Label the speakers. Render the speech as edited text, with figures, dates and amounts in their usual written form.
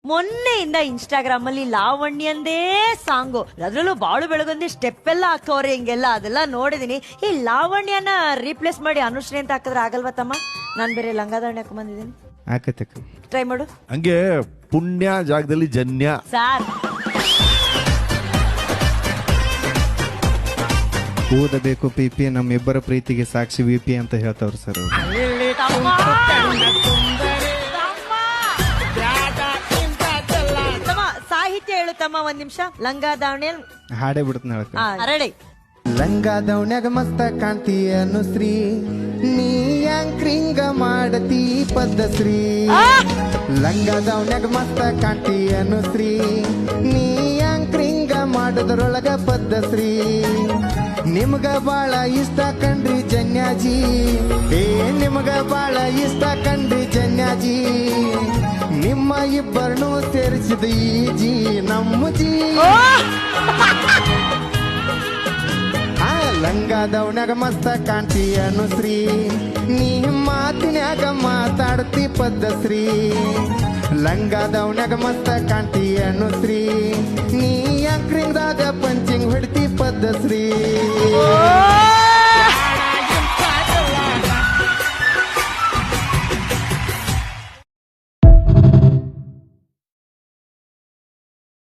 Speaker 1: ಮೊನ್ನೆಯಿಂದ Instagram ಅಲ್ಲಿ ಲಾವಣ್ಯಂದೇ song, ಅದ್ರಲ್ಲೂ ಬಾಳು ಬೆಳಗೊಂದಿ ಸ್ಟೆಪ್ ಎಲ್ಲ ಹಾಕೋರೆ ಹಿಂಗೆಲ್ಲ, ಅದೆಲ್ಲ ನೋಡಿದೀನಿ. ಈ ಲಾವಣ್ಯನ ರೀಪ್ಲೇಸ್ ಮಾಡಿ ಅನುಶ್ರೀ ಅಂತ ಹಾಕಿದ್ರೆ ಆಗಲ್ವಾ ತಮ್ಮ? ನಾನ್ ಬೇರೆ ಲಂಗಾದಾವಣಿ ಹಾಕೊಂಡ್ ಬಂದಿದ್ದೀನಿ,
Speaker 2: ಆಕತಕ್ಕ
Speaker 1: ಟ್ರೈ ಮಾಡು.
Speaker 3: ಹಂಗೆ ಪುಣ್ಯ ಜಾಗದಲ್ಲಿ ಜನ್ಯ.
Speaker 1: ಸಾರ್
Speaker 2: ಓದಬೇಕು ಪಿಪಿ, ನಮ್ಮಿಬ್ಬರ ಪ್ರೀತಿಗೆ ಸಾಕ್ಷಿ ವಿಪಿ ಅಂತ ಹೇಳ್ತಾವ್ರು ಸರ್.
Speaker 1: ತಮ್ಮ ಸಾಹಿತ್ಯ ಹೇಳು ತಮ್ಮ, ಒಂದ್ ನಿಮಿಷ. ಲಂಗಾದಾವಣಿ
Speaker 2: ಹಾಡೇ ಬಿಡ್ತಾನೆ ಹೇಳಕ್ಕ.
Speaker 1: ಅರಳಿ
Speaker 2: ಲಂಗ ದೌಣ್ಯಾಗ ಮಸ್ತ ಕಾಣ್ತಿ ಅನುಶ್ರೀ, ನೀ ಯಾಂಕ್ರಿಂಗ ಮಾಡತಿ ಪದ್ಧಶ್ರೀ. ಲಂಗ ದೌಣ್ಯಾಗ ಮಸ್ತ ಕಾಣ್ತಿ ಅನುಶ್ರೀ, ನೀ ಯಾಂಕ್ರಿಂಗ ಮಾಡೋದ್ರೊಳಗ ಪದ್ಧಶ್ರೀ. ನಿಮ್ಗ ಬಾಳ ಇಷ್ಟ ಕಂಡ್ರಿ ಜನ್ಯಾಜಿ, ನಿಮ್ಗ ಬಾಳ ಇಷ್ಟ ಕಂಡ್ರಿ ಜನ್ಯಾಜಿ. ನಿಮ್ಮ ಇಬ್ಬರನ್ನು ಸೇರಿಸಿದ ಈ ಜಿ ನಮ್ಮ ಜಿ. ಲಂಗ ದೌಣ್ಯಾಗ ಮಸ್ತ ಕಾಣ್ತಿ ಅನುಶ್ರೀ, ನೀ ಮಾತಿನ್ಯಾಗ ಮಾತಾಡ್ತಿ ಪದ್ಧಶ್ರೀ. ಲಂಗ ದೌಣ್ಯಾಗ ಮಸ್ತ ಕಾಣ್ತಿ ಅನುಶ್ರೀ, ನೀ ಅಂಕ್ರಿಂಗ್ದಾಗ ಪಂಚಿಂಗ್ ಹೊಡ್ತಿ ಪದ್ಧಶ್ರೀ.